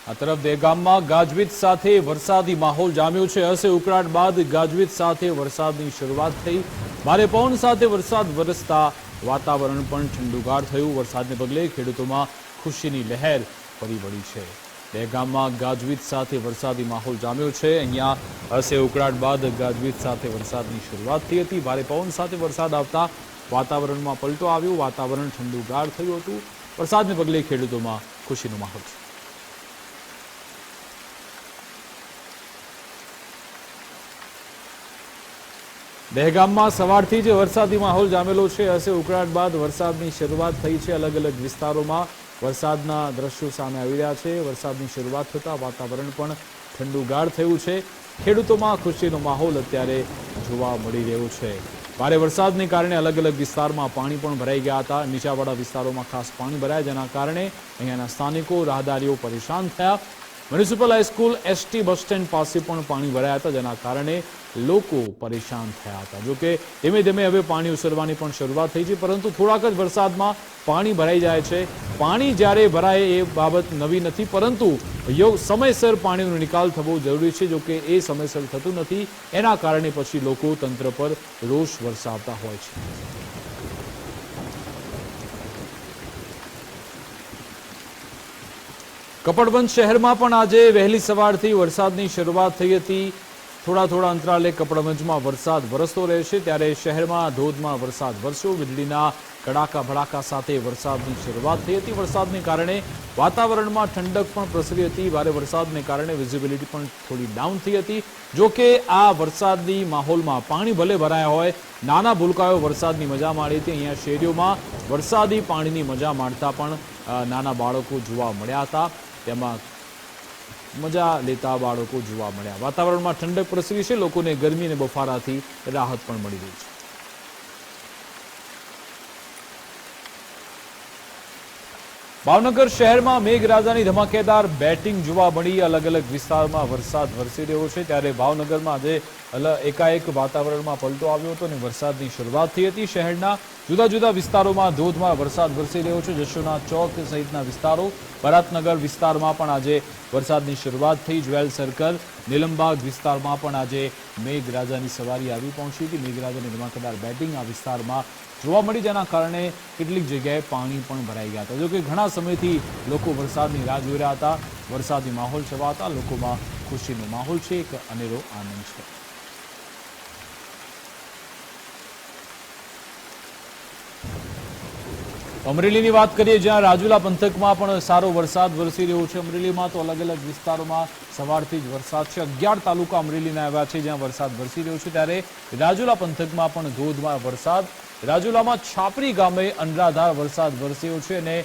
આ તરફ દહેગામમાં ગાજવીજ સાથે વરસાદી માહોલ જામ્યો છે। હશે ઉકળાટ બાદ ગાજવીજ સાથે વરસાદની શરૂઆત થઈ। ભારે પવન સાથે વરસાદ વરસતા વાતાવરણ પણ ઠંડુગાર થયું। વરસાદને પગલે ખેડૂતોમાં ખુશીની લહેર ફરી વળી છે। દહેગામમાં ગાજવીજ સાથે વરસાદી માહોલ જામ્યો છે। અહીંયા હશે ઉકળાટ બાદ ગાજવીજ સાથે વરસાદની શરૂઆત થઈ હતી। ભારે પવન સાથે વરસાદ આવતા વાતાવરણમાં પલટો આવ્યો। વાતાવરણ ઠંડુગાર થયું હતું। વરસાદને પગલે ખેડૂતોમાં ખુશીનો માહોલ છે। દહેગામમાં સવારથી જ વરસાદી માહોલ જામેલો છે। હશે ઉકળાટ બાદ વરસાદની શરૂઆત થઈ છે। અલગ અલગ વિસ્તારોમાં વરસાદના દ્રશ્યો સામે આવી રહ્યા છે। વરસાદની શરૂઆત થતાં વાતાવરણ પણ ઠંડુગાર થયું છે। ખેડૂતોમાં ખુશીનો માહોલ અત્યારે જોવા મળી રહ્યો છે। ભારે વરસાદને કારણે અલગ અલગ વિસ્તારમાં પાણી પણ ભરાઈ ગયા હતા। નીચાણવાળા વિસ્તારોમાં ખાસ પાણી ભરાયા, જેના કારણે અહીંયાના સ્થાનિકો રાહદારીઓ પરેશાન થયા। Municipal high school ST bus stand પાસે પણ પાણી ભરાયા હતા, જેના કારણે લોકો પરેશાન થયા હતા। જોકે ધીમે ધીમે હવે પાણી ઓસરવાની પણ શરૂઆત થઈ છે, પરંતુ થોડાક જ વરસાદમાં પાણી ભરાઈ જાય છે। પાણી જ્યારે ભરાય એ બાબત નવી નથી, પરંતુ સમયસર પાણીનો નિકાલ થવો જરૂરી છે। જોકે એ સમયસર થતું નથી, એના કારણે પછી લોકો તંત્ર પર રોષ વરસાવતા હોય છે। કપડવંજ શહેરમાં પણ આજે વહેલી સવારથી વરસાદની શરૂઆત થઈ હતી। થોડા અંતરાલે કપડવંજમાં વરસાદ વરસતો રહેશે, ત્યારે શહેરમાં ધોધમાર વરસાદ વરસ્યો। વીજળીના કડાકા ભડાકા સાથે વરસાદની શરૂઆત થઈ હતી। વરસાદને કારણે વાતાવરણમાં ઠંડક પણ પ્રસરી હતી। ભારે વરસાદને કારણે વિઝિબિલિટી પણ થોડી ડાઉન થઈ હતી। જોકે આ વરસાદની માહોલમાં પાણી ભલે ભરાયા હોય, નાના ભૂલકાઓ વરસાદની મજા માણી હતી। અહીંયા શેરીઓમાં વરસાદી પાણીની મજા માણતા પણ નાના બાળકો જોવા મળ્યા હતા। તેમાં મજા લેતા બાળકો જોવા મળ્યા। વાતાવરણમાં ઠંડક પ્રસરી છે। લોકોને ગરમી અને બફારાથી રાહત પણ મળી રહી છે। ભાવનગર શહેરમાં મેઘરાજાની ધમાકેદાર બેટિંગ જોવા મળી। અલગ અલગ વિસ્તારમાં વરસાદ વરસી રહ્યો છે, ત્યારે ભાવનગરમાં આજે એકાએક વાતાવરણમાં પલટો આવ્યો હતો અને વરસાદની શરૂઆત થઈ હતી। શહેરના જુદા જુદા વિસ્તારોમાં ધોધમાર વરસાદ વરસી રહ્યો છે। જશોનાથ ચોક સહિતના વિસ્તારો, ભરતનગર વિસ્તારમાં પણ આજે વરસાદની શરૂઆત થઈ। જ્વેલ સર્કલ, નીલમબાગ વિસ્તારમાં પણ આજે મેઘરાજાની સવારી આવી પહોંચી હતી। મેઘરાજાની ધમાકેદાર બેટિંગ આ વિસ્તારમાં જોવા મળી, જેના કારણે કેટલીક જગ્યાએ પાણી પણ ભરાઈ ગયા હતા। જોકે ઘણા સમયથી લોકો વરસાદની રાહ જોઈ રહ્યા હતા। વરસાદી માહોલ છવાતા લોકોમાં ખુશીનો માહોલ છે, એક અનેરો આનંદ છે। અમરેલીની વાત કરીએ, જ્યાં રાજુલા પંથકમાં પણ સારો વરસાદ વરસી રહ્યો છે। અમરેલીમાં તો અલગ અલગ વિસ્તારોમાં સવારથી જ વરસાદ છે। 11 તાલુકા અમરેલીના આવ્યા છે જ્યાં વરસાદ વરસી રહ્યો છે, ત્યારે રાજુલા પંથકમાં પણ ધોધમાર વરસાદ। રાજુલામાં છાપરી ગામે અનરાધાર વરસાદ વરસ્યો છે અને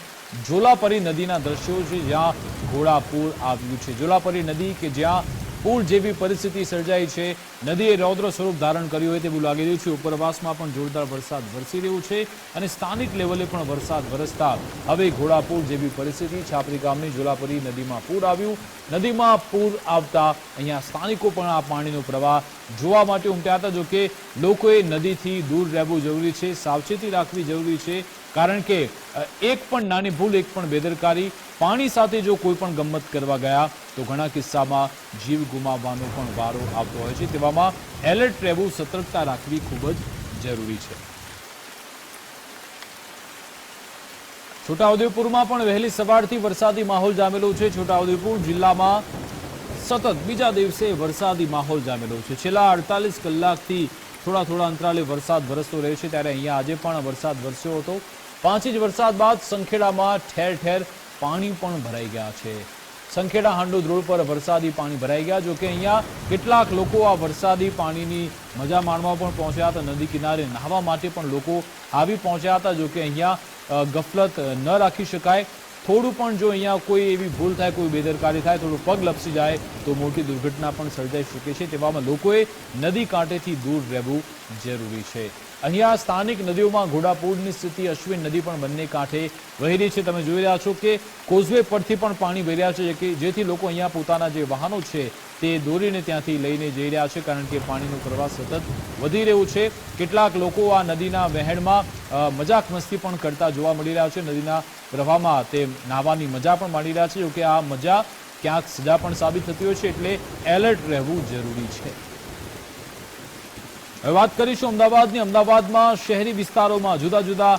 જોલાપરી નદીના દ્રશ્યો છે, જ્યાં ઘોડાપૂર આવ્યું છે। જોલાપરી નદી કે જ્યાં પૂર જેવી પરિસ્થિતિ સર્જાઈ છે, નદીએ રૌદ્ર સ્વરૂપ ધારણ કર્યું હોય તેવું લાગી રહ્યું છે। ઉપરવાસમાં પણ જોરદાર વરસાદ વરસી રહ્યો છે અને સ્થાનિક લેવલે પણ વરસાદ વરસતા હવે ઘોડાપૂર જેવી પરિસ્થિતિ। છાપરી ગામની જોલાપરી નદીમાં પૂર આવ્યું। નદીમાં પૂર આવતા અહીંયા સ્થાનિકો પણ આ પાણીનો પ્રવાહ જોવા માટે ઉમટ્યા હતા। જોકે લોકોએ નદીથી દૂર રહેવું જરૂરી છે, સાવચેતી રાખવી જરૂરી છે, કારણ કે એક પણ નાની ભૂલ, એક પણ બેદરકારી, પાણી સાથે જો કોઈ પણ ગમ્મત કરવા ગયા તો ઘણા કિસ્સામાં જીવ ગુમાવવાનો પણ વારો આવતો હોય છે। તેવામાં એલર્ટ રહેવું, સતર્કતા રાખવી ખૂબ જ જરૂરી છે। છોટાઉદેપુરમાં પણ વહેલી સવારથી વરસાદી માહોલ જામેલો છે। છોટાઉદેપુર જિલ્લામાં સતત બીજા દિવસે વરસાદી માહોલ જામેલો છે। છેલ્લા 48 કલાકથી થોડા અંતરાલે વરસાદ વરસતો રહે છે, ત્યારે અહીંયા આજે પણ વરસાદ વરસ્યો હતો। 5 ઇંચ વરસાદ બાદ સંખેડામાં ઠેર ઠેર પાણી પણ ભરાઈ ગયા છે। સંખેડા હાંડોદ રોડ પર વરસાદી પાણી ભરાઈ ગયા। જોકે અહીંયા કેટલાક લોકો આ વરસાદી પાણીની મજા માણવા પણ પહોંચ્યા હતા। નદી કિનારે નહાવા માટે પણ લોકો આવી પહોંચ્યા હતા। જોકે અહીંયા ગફલત ન રાખી શકાય। થોડું પણ જો અહીંયા કોઈ એવી ભૂલ થાય, કોઈ બેદરકારી થાય, થોડું પગ લપસી જાય તો મોટી દુર્ઘટના પણ સર્જાઈ શકે છે। તેવામાં લોકોએ નદી કાંઠેથી દૂર રહેવું જરૂરી છે। અહીંયા સ્થાનિક નદીઓમાં ઘોડાપૂરની સ્થિતિ, અશ્વિન નદી પણ બંને કાંઠે વહી રહી છે। તમે જોઈ રહ્યા છો કે કોઝવે પરથી પણ પાણી વહી રહ્યા છે, જેથી લોકો અહીંયા પોતાના જે વાહનો છે તે દોરીને ત્યાંથી લઈને જઈ રહ્યા છે, કારણ કે પાણીનો પ્રવાહ સતત વધી રહ્યો છે। કેટલાક લોકો આ નદીના વહેણમાં મજાક મસ્તી પણ કરતા જોવા મળી રહ્યા છે। નદીના પ્રવાહમાં તે નાહવાની મજા પણ માણી રહ્યા છે। જોકે આ મજા ક્યાંક સજા પણ સાબિત થતી હોય છે, એટલે એલર્ટ રહેવું જરૂરી છે. હવે વાત કરીશું અમદાવાદની. અમદાવાદમાં શહેરી વિસ્તારોમાં જુદા જુદા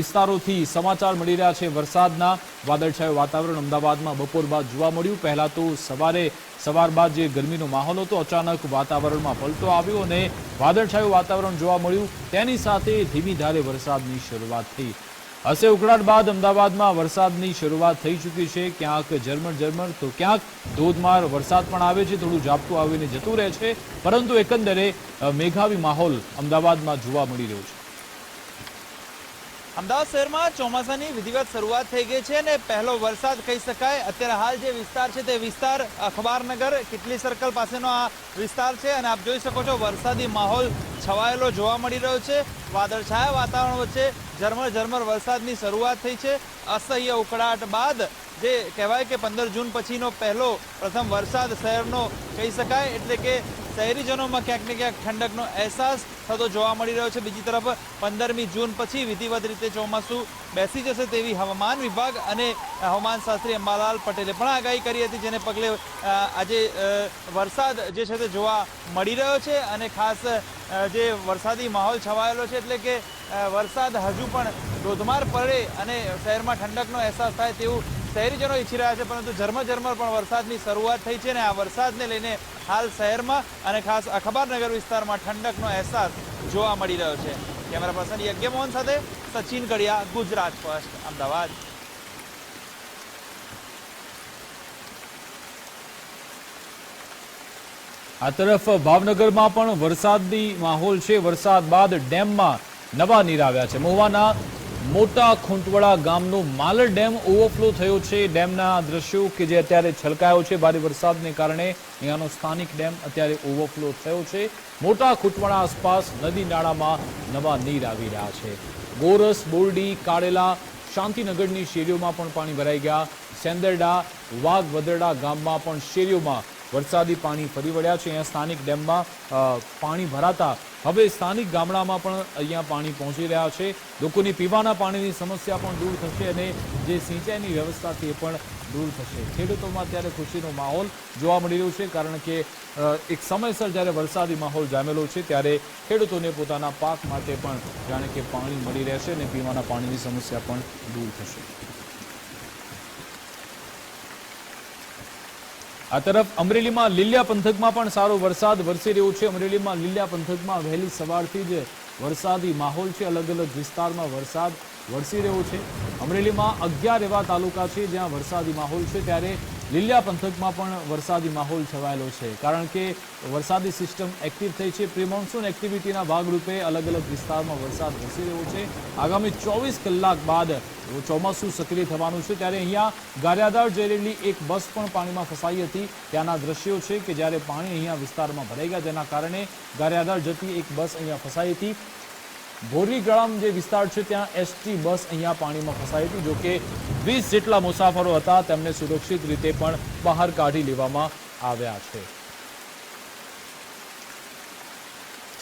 વિસ્તારોથી સમાચાર મળી રહ્યા છે વરસાદના. વાદળછાયું વાતાવરણ અમદાવાદમાં બપોર બાદ જોવા મળ્યું. પહેલા તો સવાર બાદ જે ગરમીનો માહોલ હતો, અચાનક વાતાવરણમાં પલટો આવ્યો અને વાદળછાયું વાતાવરણ જોવા મળ્યું. તેની સાથે ધીમી ધારે વરસાદની શરૂઆત થઈ. હસે ઉકળાટ બાદ અમદાવાદમાં વરસાદની શરૂઆત થઈ ચૂકી છે. ક્યાંક ઝરમર તો ક્યાંક ધોધમાર વરસાદ પણ આવે છે, થોડું ઝાપટું આવીને જતું રહે છે, પરંતુ એકંદરે મેઘાવી માહોલ અમદાવાદમાં જોવા મળી રહ્યો છે. અમદાવાદ શહેરમાં ચોમાસાની વિધિવત શરૂઆત થઈ ગઈ છે અને પહેલો વરસાદ કહી શકાય. અત્યારે હાલ જે વિસ્તાર છે તે વિસ્તાર અખબારનગર કિટલી સર્કલ પાસેનો આ વિસ્તાર છે અને આપ જોઈ શકો છો વરસાદી માહોલ છવાયેલો જોવા મળી રહ્યો છે. વાદળછાયા વાતાવરણ વચ્ચે ઝરમર વરસાદની શરૂઆત થઈ છે. અસહ્ય ઉકળાટ બાદ જે કહેવાય કે 15 જૂન પછીનો પહેલો પ્રથમ વરસાદ શહેરનો કહી શકાય, એટલે કે શહેરીજનોમાં ક્યાંક ને ક્યાંક ઠંડકનો અહેસાસ થતો જોવા મળી રહ્યો છે. બીજી તરફ 15મી જૂન પછી વિધિવત રીતે ચોમાસું બેસી જશે તેવી હવામાન વિભાગ અને હવામાન શાસ્ત્રી અંબાલાલ પટેલે પણ આગાહી કરી હતી, જેને પગલે આજે વરસાદ જે છે તે જોવા મળી રહ્યો છે અને ખાસ જે વરસાદી માહોલ છવાયેલો છે, એટલે કે વરસાદ હજુ પણ ધોધમાર પડે અને શહેરમાં ઠંડકનો અહેસાસ થાય તેવું શહેરીજનો ઈચ્છી રહ્યા છે. પરંતુ ઝરમર પણ વરસાદની શરૂઆત થઈ છે અને આ વરસાદને લઈને હાલ શહેરમાં અને ખાસ અખબારનગર વિસ્તારમાં ઠંડકનો અહેસાસ જોવા મળી રહ્યો છે. કેમેરા પર્સન યજ્ઞ મોહન સાથે સચિન કડિયા, ગુજરાત ફર્સ્ટ, અમદાવાદ. આ તરફ ભાવનગરમાં પણ વરસાદની માહોલ છે. વરસાદ બાદ ડેમમાં નવા નીર આવ્યા છે. મહુવાના મોટા ખૂંટવડા ગામનો માલર ડેમ ઓવરફ્લો થયો છે. ડેમના દ્રશ્યો કે જે અત્યારે છલકાયો છે ભારે વરસાદને કારણે, અહીંયાનો સ્થાનિક ડેમ અત્યારે ઓવરફ્લો થયો છે. મોટા ખૂંટવડા આસપાસ નદી નાળામાં નવા નીર આવી રહ્યા છે. ગોરસ, બોરડી, કાળેલા, શાંતિનગરની શેરીઓમાં પણ પાણી ભરાઈ ગયા. સેંદરડા, વાઘવદરડા ગામમાં પણ શેરીઓમાં વરસાદી પાણી ફરી વળ્યા છે. અહીંયા સ્થાનિક ડેમમાં પાણી ભરાતા હવે સ્થાનિક ગામડામાં પણ અહીંયા પાણી પહોંચી રહ્યા છે. લોકોની પીવાના પાણીની સમસ્યા પણ દૂર થશે અને જે સિંચાઈની વ્યવસ્થા છે એ પણ દૂર થશે. ખેડૂતોમાં અત્યારે ખુશીનો માહોલ જોવા મળી રહ્યો છે, કારણ કે એક સમયસર જ્યારે વરસાદી માહોલ જામેલો છે ત્યારે ખેડૂતોને પોતાના પાક માટે પણ જાણે કે પાણી મળી રહેશે અને પીવાના પાણીની સમસ્યા પણ દૂર થશે. આ તરફ અમરેલીમાં લીલિયા પંથકમાં પણ સારો વરસાદ વરસી રહ્યો છે. અમરેલીમાં લીલિયા પંથકમાં વહેલી સવારથી જ વરસાદી માહોલ છે. અલગ અલગ વિસ્તારમાં વરસાદ વરસી રહ્યો છે. અમરેલીમાં 11 એવા તાલુકા છે જ્યાં વરસાદી માહોલ છે, ત્યારે લીલિયા પંથકમાં પણ વરસાદી માહોલ છવાયેલો છે, કારણ કે વરસાદી સિસ્ટમ એક્ટિવ થઈ છે. પ્રી મોન્સૂન એક્ટિવિટીના ભાગરૂપે અલગ અલગ વિસ્તારમાં વરસાદ વરસી રહ્યો છે. આગામી 24 કલાક બાદ ચોમાસું સક્રિય થવાનું છે. ત્યારે અહીંયા ગારિયાધાર જઈ રહેલી એક બસ પણ પાણીમાં ફસાઈ હતી. ત્યાંના દ્રશ્યો છે કે જ્યારે પાણી અહીંયા વિસ્તારમાં ભરાઈ ગયા, જેના કારણે ગારિયાધાર જતી એક બસ અહીંયા ફસાઈ હતી. બોરીગામ જે વિસ્તાર છે ત્યાં એસટી બસ અહીંયા પાણીમાં ફસાઈ હતી. જોકે 20 જેટલા મુસાફરો હતા, તેમને સુરક્ષિત રીતે પણ બહાર કાઢી લેવામાં આવ્યા છે.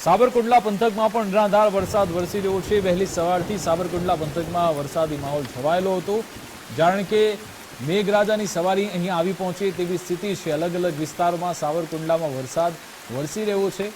સાબરકુંડલા પંથકમાં પણ અનરાધાર વરસાદ વરસી રહ્યો છે. વહેલી સવારથી સાબરકુંડલા પંથકમાં વરસાદી માહોલ છવાયેલો હતો, જાણે કે મેઘરાજાની સવારી અહીંયા આવી પહોંચે તેવી સ્થિતિ છે. અલગ અલગ વિસ્તારોમાં સાબરકુંડલામાં વરસાદ વરસી રહ્યો છે.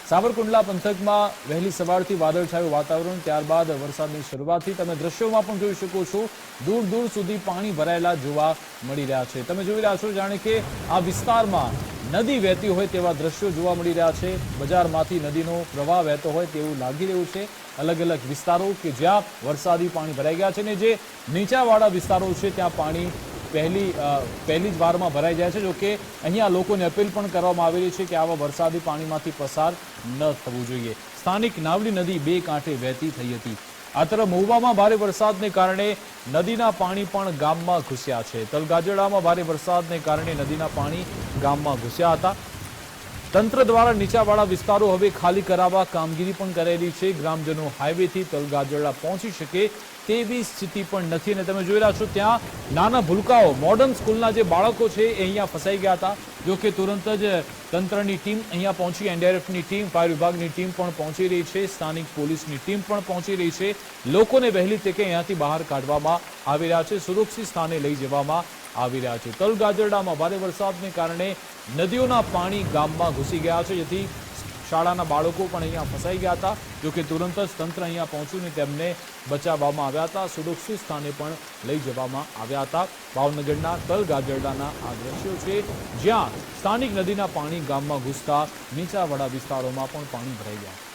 સાબરકુંડલા પંથકમાં વહેલી સવારથી વાદળછાયું વાતાવરણ, ત્યારબાદ વરસાદની શરૂઆતથી તમે દ્રશ્યોમાં પણ જોઈ શકો છો દૂર દૂર સુધી પાણી ભરાયેલા જોવા મળી રહ્યા છે. તમે જોઈ રહ્યા છો જાણે કે આ વિસ્તારમાં નદી વહેતી હોય તેવા દ્રશ્યો જોવા મળી રહ્યા છે. બજારમાંથી નદીનો પ્રવાહ વહેતો હોય તેવું લાગી રહ્યું છે. અલગ અલગ વિસ્તારો કે જ્યાં વરસાદી પાણી ભરાઈ ગયા છે, ને જે નીચાવાળા વિસ્તારો છે ત્યાં પાણી પહેલી જ વારમાં ભરાઈ જાય છે. જોકે અહીંયા લોકોને અપીલ પણ કરવામાં આવેલી છે કે આવા વરસાદી પાણીમાંથી પસાર ન થવું જોઈએ. સ્થાનિક નાવલી નદી 2 કાંઠે વહેતી થઈ હતી. આ તરફ મહુવામાં ભારે વરસાદને કારણે નદીના પાણી પણ ગામમાં ઘૂસ્યા છે. તલગાજડામાં ભારે વરસાદને કારણે નદીના પાણી ગામમાં ઘૂસ્યા હતા. તંત્ર દ્વારા નીચાવાળા વિસ્તારો હવે ખાલી કરાવવા કામગીરી પણ કરેલી છે. ગ્રામજનો હાઈવેથી તલગાજડા પહોંચી શકે તેવી સ્થિતિ પણ નથી. અને તમે જોઈ રહ્યા છો ત્યાં નાના ભૂલકાઓ, મોડર્ન સ્કૂલના જે બાળકો છે એ અહીંયા ફસાઈ ગયા હતા. જો કે તુરંત જ તંત્રની ટીમ અહીંયા પહોંચી, એનડીઆરએફની ટીમ, ફાયર વિભાગની ટીમ પણ પહોંચી રહી છે, સ્થાનિક પોલીસની ટીમ પણ પહોંચી રહી છે. લોકોને વહેલી તકે અહીંયાથી બહાર કાઢવામાં આવી રહ્યા છે, સુરક્ષિત સ્થાને લઈ જવામાં આવી રહ્યા છે। તલગાજરડામાં ભારે વરસાદને કારણે નદીઓના પાણી ગામમાં ઘૂસી ગયા છે, જેથી શાળાના બાળકો પણ અહીંયા ફસાઈ ગયા હતા। જોકે તુરંત જ તંત્ર અહીંયા પહોંચ્યું તેમને બચાવવામાં આવ્યા હતા, સુરક્ષિત સ્થાને પણ લઈ જવામાં આવ્યા હતા। ભાવનગરના તલગાજરડાના આ દ્રશ્યો છે, જ્યાં સ્થાનિક નદીના પાણી ગામમાં ઘૂસતા નીચાણવાળા વિસ્તારોમાં પણ પાણી ભરાઈ ગયા।